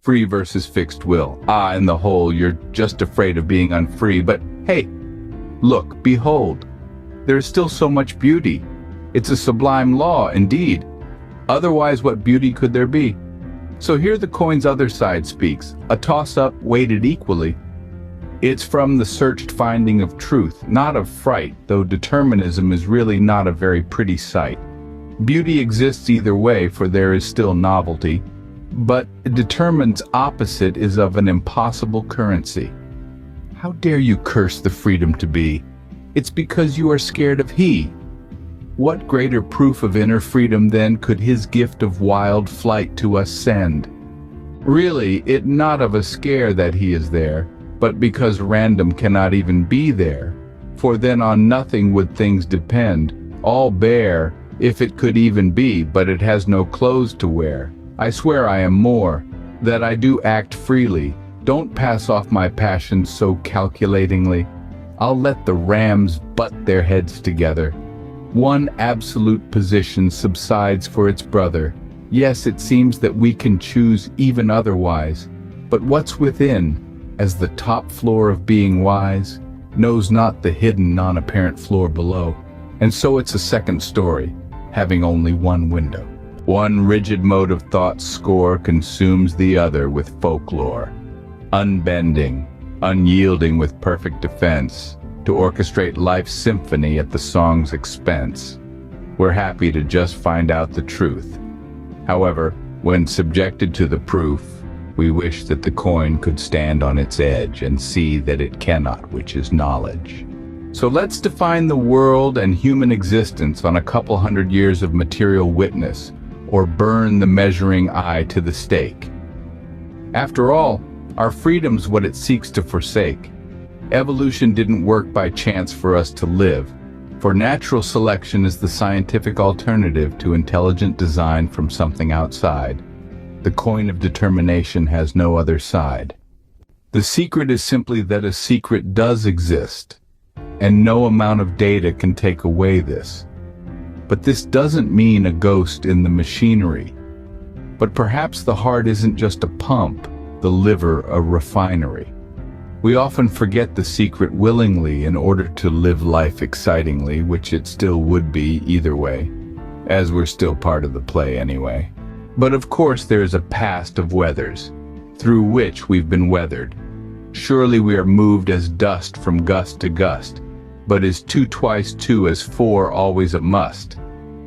Free versus fixed will. Ah, in the whole, you're just afraid of being unfree, but hey, look, behold, there is still so much beauty. It's a sublime law, indeed. Otherwise, what beauty could there be? So here the coin's other side speaks, a toss-up weighted equally. It's from the searched finding of truth, not of fright, though determinism is really not a very pretty sight. Beauty exists either way, for there is still novelty, but determine's opposite is of an impossible currency. How dare you curse the freedom to be? It's because you are scared of he. What greater proof of inner freedom then could his gift of wild flight to us send? Really, it not of a scare that he is there, but because random cannot even be there. For then on nothing would things depend, all bare, if it could even be, but it has no clothes to wear. I swear I am more, that I do act freely. Don't pass off my passions so calculatingly. I'll let the rams butt their heads together. One absolute position subsides for its brother. Yes, it seems that we can choose even otherwise. But what's within, as the top floor of being wise, knows not the hidden non-apparent floor below. And so it's a second story, having only one window. One rigid mode of thought's score consumes the other with folklore. Unbending, unyielding with perfect defense, to orchestrate life's symphony at the song's expense. We're happy to just find out the truth. However, when subjected to the proof, we wish that the coin could stand on its edge and see that it cannot, which is knowledge. So let's define the world and human existence on a couple hundred years of material witness, or burn the measuring eye to the stake. After all, our freedom's what it seeks to forsake. Evolution didn't work by chance for us to live, for natural selection is the scientific alternative to intelligent design from something outside. The coin of determination has no other side. The secret is simply that a secret does exist, and no amount of data can take away this. But this doesn't mean a ghost in the machinery. But perhaps the heart isn't just a pump, the liver a refinery. We often forget the secret willingly in order to live life excitingly, which it still would be either way, as we're still part of the play anyway. But of course there is a past of weathers, through which we've been weathered. Surely we are moved as dust from gust to gust, but is 2 twice 2 as 4 always a must?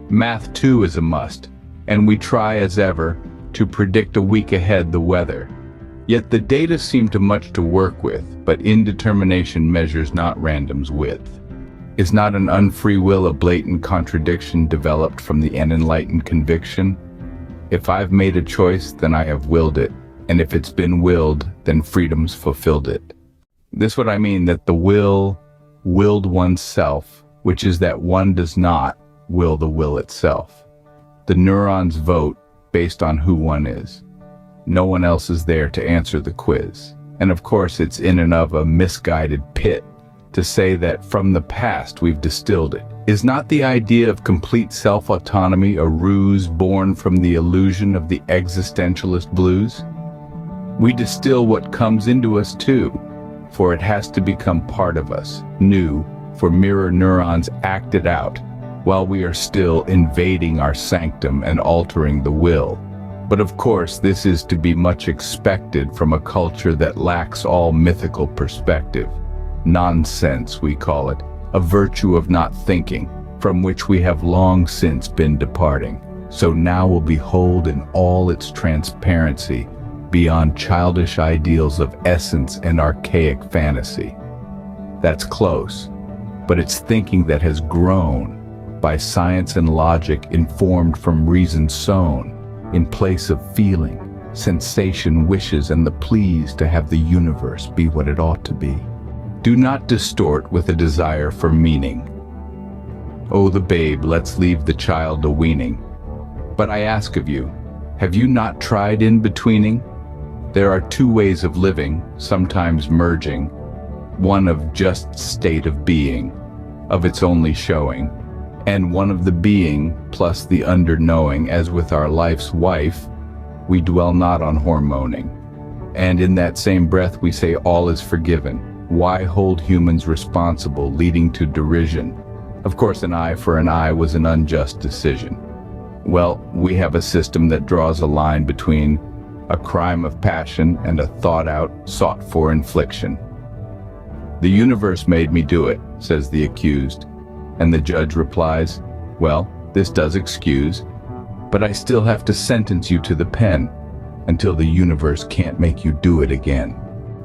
Math too is a must, and we try as ever to predict a week ahead the weather. Yet the data seem too much to work with, but indetermination measures not random's width. Is not an unfree will a blatant contradiction developed from the unenlightened conviction? If I've made a choice, then I have willed it, and if it's been willed, then freedom's fulfilled it. This what I mean, that the will willed oneself, which is that one does not will the will itself. The neurons vote based on who one is. No one else is there to answer the quiz. And of course it's in and of a misguided pit to say that from the past we've distilled it. Is not the idea of complete self-autonomy a ruse born from the illusion of the existentialist blues? We distill what comes into us too, for it has to become part of us, new, for mirror neurons act it out, while we are still invading our sanctum and altering the will. But of course, this is to be much expected from a culture that lacks all mythical perspective. Nonsense, we call it, a virtue of not thinking, from which we have long since been departing. So now will behold in all its transparency, beyond childish ideals of essence and archaic fantasy. That's close, but it's thinking that has grown, by science and logic informed from reason sown, in place of feeling, sensation, wishes, and the pleas to have the universe be what it ought to be. Do not distort with a desire for meaning. Oh, the babe, let's leave the child a-weaning. But I ask of you, have you not tried in-betweening? There are 2 ways of living, sometimes merging, one of just state of being, of its only showing, and one of the being plus the under-knowing, as with our life's wife, we dwell not on hormoning. And in that same breath we say all is forgiven. Why hold humans responsible, leading to derision? Of course, an eye for an eye was an unjust decision. Well, we have a system that draws a line between a crime of passion and a thought-out, sought-for infliction. The universe made me do it, says the accused, and the judge replies, well, this does excuse, but I still have to sentence you to the pen until the universe can't make you do it again.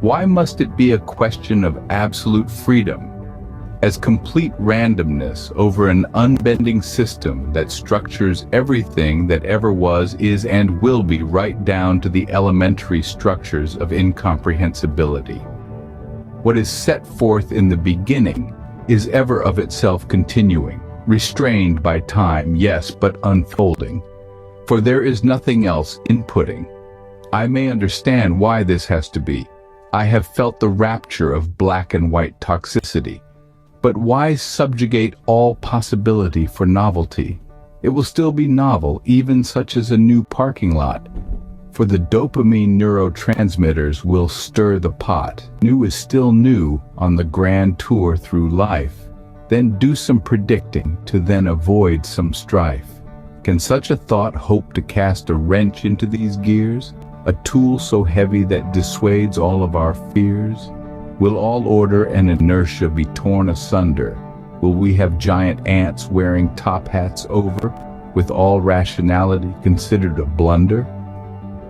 Why must it be a question of absolute freedom, as complete randomness over an unbending system that structures everything that ever was, is, and will be right down to the elementary structures of incomprehensibility? What is set forth in the beginning is ever of itself continuing, restrained by time, yes, but unfolding. For there is nothing else inputting. I may understand why this has to be. I have felt the rapture of black and white toxicity. But why subjugate all possibility for novelty? It will still be novel, even such as a new parking lot. For the dopamine neurotransmitters will stir the pot. New is still new on the grand tour through life. Then do some predicting to then avoid some strife. Can such a thought hope to cast a wrench into these gears? A tool so heavy that dissuades all of our fears? Will all order and inertia be torn asunder? Will we have giant ants wearing top hats over, with all rationality considered a blunder?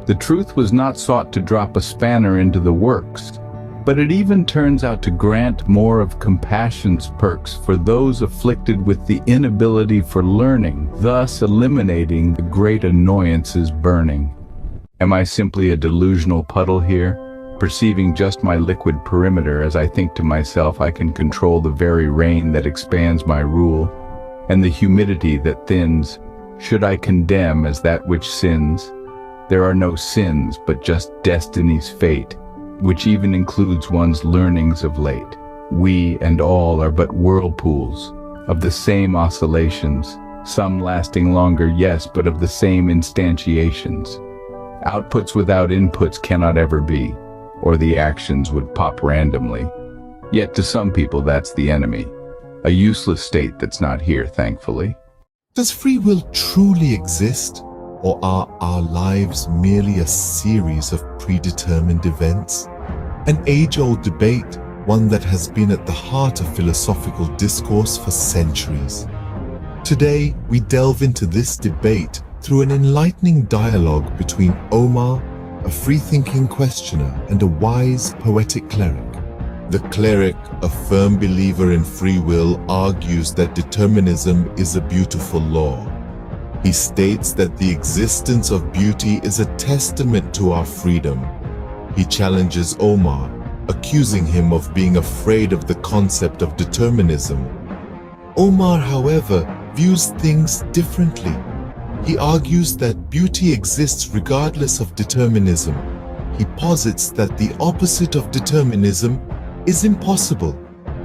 The truth was not sought to drop a spanner into the works, but it even turns out to grant more of compassion's perks for those afflicted with the inability for learning, thus eliminating the great annoyances burning. Am I simply a delusional puddle here, perceiving just my liquid perimeter as I think to myself I can control the very rain that expands my rule, and the humidity that thins? Should I condemn as that which sins? There are no sins, but just destiny's fate, which even includes one's learnings of late. We and all are but whirlpools of the same oscillations, some lasting longer, yes, but of the same instantiations. Outputs without inputs cannot ever be, or the actions would pop randomly. Yet to some people that's the enemy, a useless state that's not here, thankfully. Does free will truly exist, or are our lives merely a series of predetermined events? An age-old debate, one that has been at the heart of philosophical discourse for centuries. Today, we delve into this debate through an enlightening dialogue between Omar, a free-thinking questioner, and a wise, poetic cleric. The cleric, a firm believer in free will, argues that determinism is a beautiful law. He states that the existence of beauty is a testament to our freedom. He challenges Omar, accusing him of being afraid of the concept of determinism. Omar, however, views things differently. He argues that beauty exists regardless of determinism. He posits that the opposite of determinism is impossible,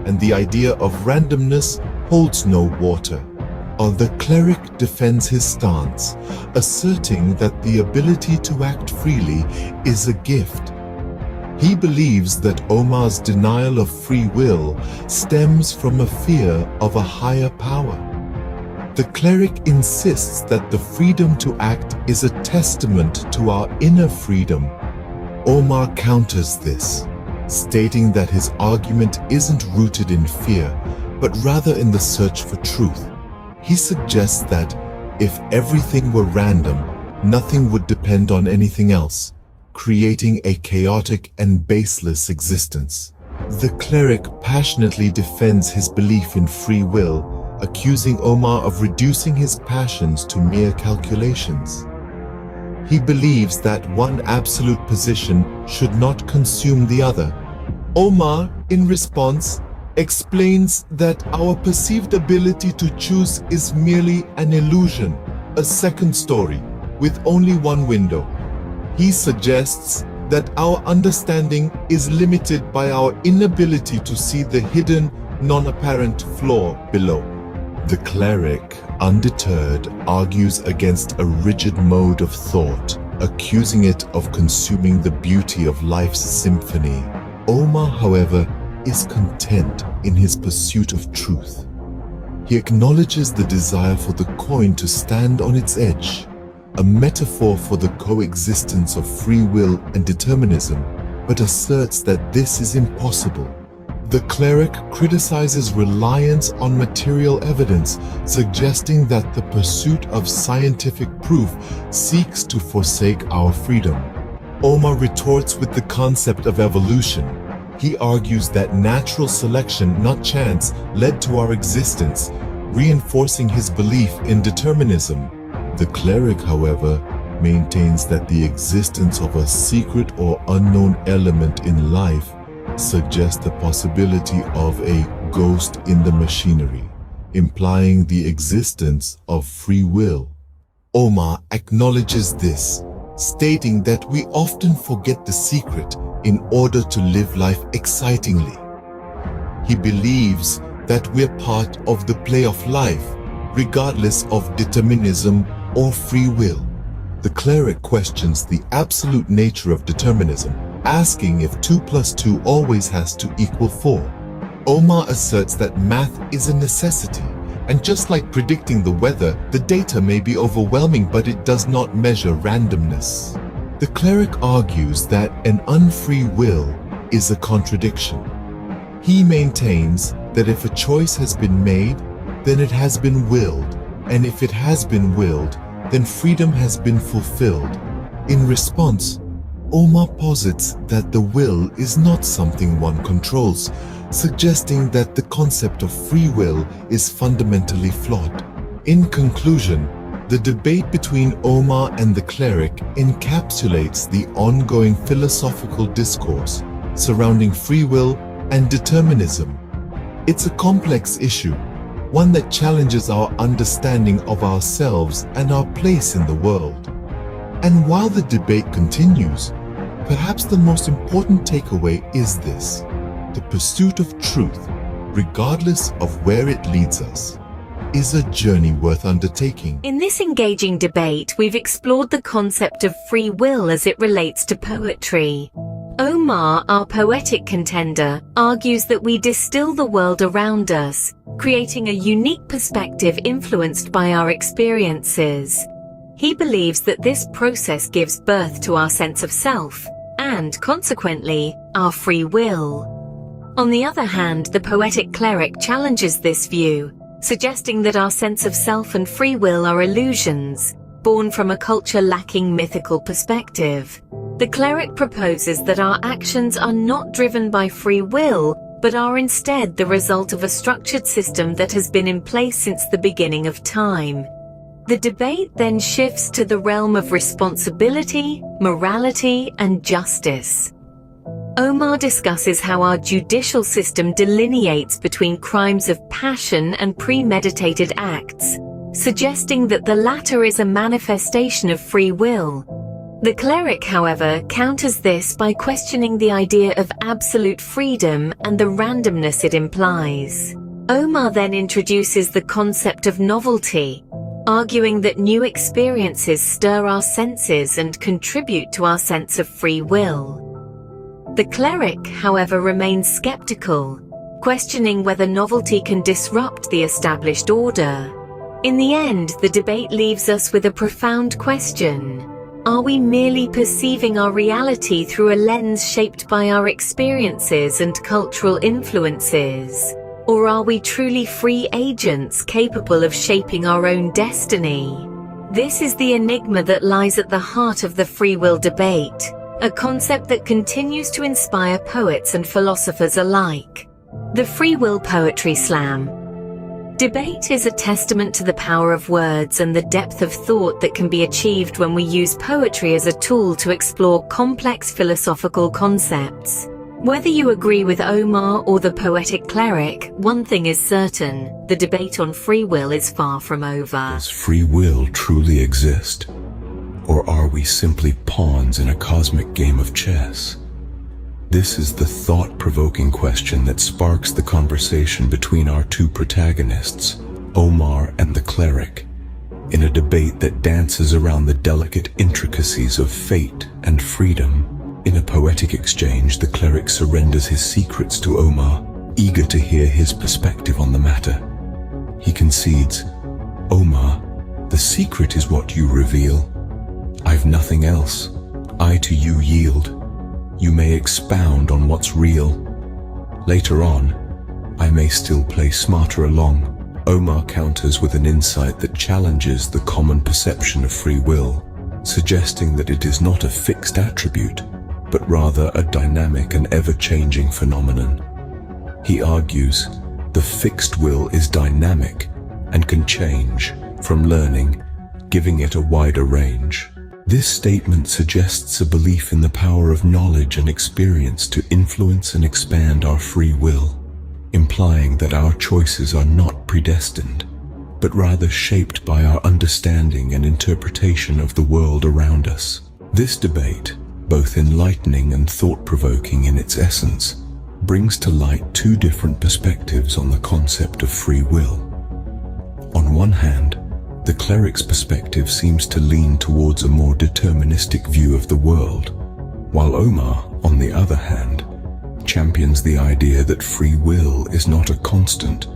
and the idea of randomness holds no water. The cleric defends his stance, asserting that the ability to act freely is a gift. He believes that Omar's denial of free will stems from a fear of a higher power. The cleric insists that the freedom to act is a testament to our inner freedom. Omar counters this, stating that his argument isn't rooted in fear, but rather in the search for truth. He suggests that if everything were random, nothing would depend on anything else, creating a chaotic and baseless existence. The cleric passionately defends his belief in free will, accusing Omar of reducing his passions to mere calculations. He believes that one absolute position should not consume the other. Omar, in response, explains that our perceived ability to choose is merely an illusion, a second story, with only one window. He suggests that our understanding is limited by our inability to see the hidden, non-apparent flaw below. The cleric, undeterred, argues against a rigid mode of thought, accusing it of consuming the beauty of life's symphony. Omar, however, is content in his pursuit of truth. He acknowledges the desire for the coin to stand on its edge, a metaphor for the coexistence of free will and determinism, but asserts that this is impossible. The cleric criticizes reliance on material evidence, suggesting that the pursuit of scientific proof seeks to forsake our freedom. Omar retorts with the concept of evolution. He argues that natural selection, not chance, led to our existence, reinforcing his belief in determinism. The cleric, however, maintains that the existence of a secret or unknown element in life suggests the possibility of a ghost in the machinery, implying the existence of free will. Omar acknowledges this, stating that we often forget the secret in order to live life excitingly. He believes that we're part of the play of life, regardless of determinism or free will. The cleric questions the absolute nature of determinism, asking if 2 + 2 always has to equal 4. Omar asserts that math is a necessity, and just like predicting the weather, the data may be overwhelming, but it does not measure randomness. The cleric argues that an unfree will is a contradiction. He maintains that if a choice has been made, then it has been willed, and if it has been willed, then freedom has been fulfilled. In response, Omar posits that the will is not something one controls, suggesting that the concept of free will is fundamentally flawed. In conclusion, the debate between Omar and the cleric encapsulates the ongoing philosophical discourse surrounding free will and determinism. It's a complex issue, one that challenges our understanding of ourselves and our place in the world. And while the debate continues, perhaps the most important takeaway is this: the pursuit of truth, regardless of where it leads us, is a journey worth undertaking. In this engaging debate, we've explored the concept of free will as it relates to poetry. Omar, our poetic contender, argues that we distill the world around us, creating a unique perspective influenced by our experiences. He believes that this process gives birth to our sense of self, and, consequently, our free will. On the other hand, the poetic cleric challenges this view, suggesting that our sense of self and free will are illusions, born from a culture lacking mythical perspective. The cleric proposes that our actions are not driven by free will, but are instead the result of a structured system that has been in place since the beginning of time. The debate then shifts to the realm of responsibility, morality, and justice. Omar discusses how our judicial system delineates between crimes of passion and premeditated acts, suggesting that the latter is a manifestation of free will. The cleric, however, counters this by questioning the idea of absolute freedom and the randomness it implies. Omar then introduces the concept of novelty, arguing that new experiences stir our senses and contribute to our sense of free will. The cleric, however, remains skeptical, questioning whether novelty can disrupt the established order. In the end, the debate leaves us with a profound question. Are we merely perceiving our reality through a lens shaped by our experiences and cultural influences? Or are we truly free agents capable of shaping our own destiny? This is the enigma that lies at the heart of the free will debate, a concept that continues to inspire poets and philosophers alike. The Free Will Poetry Slam debate is a testament to the power of words and the depth of thought that can be achieved when we use poetry as a tool to explore complex philosophical concepts. Whether you agree with Omar or the poetic cleric, one thing is certain: the debate on free will is far from over. Does free will truly exist? Or are we simply pawns in a cosmic game of chess? This is the thought-provoking question that sparks the conversation between our two protagonists, Omar and the cleric. In a debate that dances around the delicate intricacies of fate and freedom, in a poetic exchange, the cleric surrenders his secrets to Omar, eager to hear his perspective on the matter. He concedes, "Omar, the secret is what you reveal. I've nothing else. I to you yield. You may expound on what's real. Later on, I may still play smarter along." Omar counters with an insight that challenges the common perception of free will, suggesting that it is not a fixed attribute, but rather a dynamic and ever-changing phenomenon. He argues, the fixed will is dynamic and can change from learning, giving it a wider range. This statement suggests a belief in the power of knowledge and experience to influence and expand our free will, implying that our choices are not predestined, but rather shaped by our understanding and interpretation of the world around us. This debate, both enlightening and thought-provoking in its essence, brings to light two different perspectives on the concept of free will. On one hand, the cleric's perspective seems to lean towards a more deterministic view of the world, while Omar, on the other hand, champions the idea that free will is not a constant,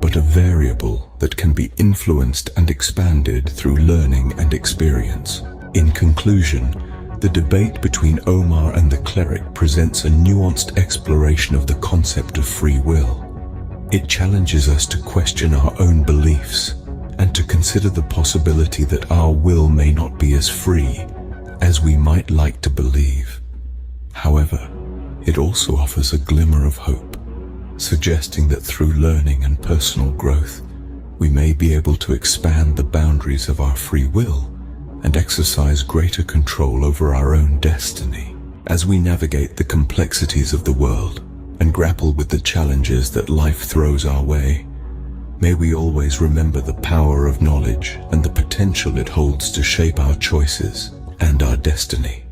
but a variable that can be influenced and expanded through learning and experience. In conclusion, the debate between Omar and the cleric presents a nuanced exploration of the concept of free will. It challenges us to question our own beliefs and to consider the possibility that our will may not be as free as we might like to believe. However, it also offers a glimmer of hope, suggesting that through learning and personal growth, we may be able to expand the boundaries of our free will and exercise greater control over our own destiny. As we navigate the complexities of the world and grapple with the challenges that life throws our way, may we always remember the power of knowledge and the potential it holds to shape our choices and our destiny.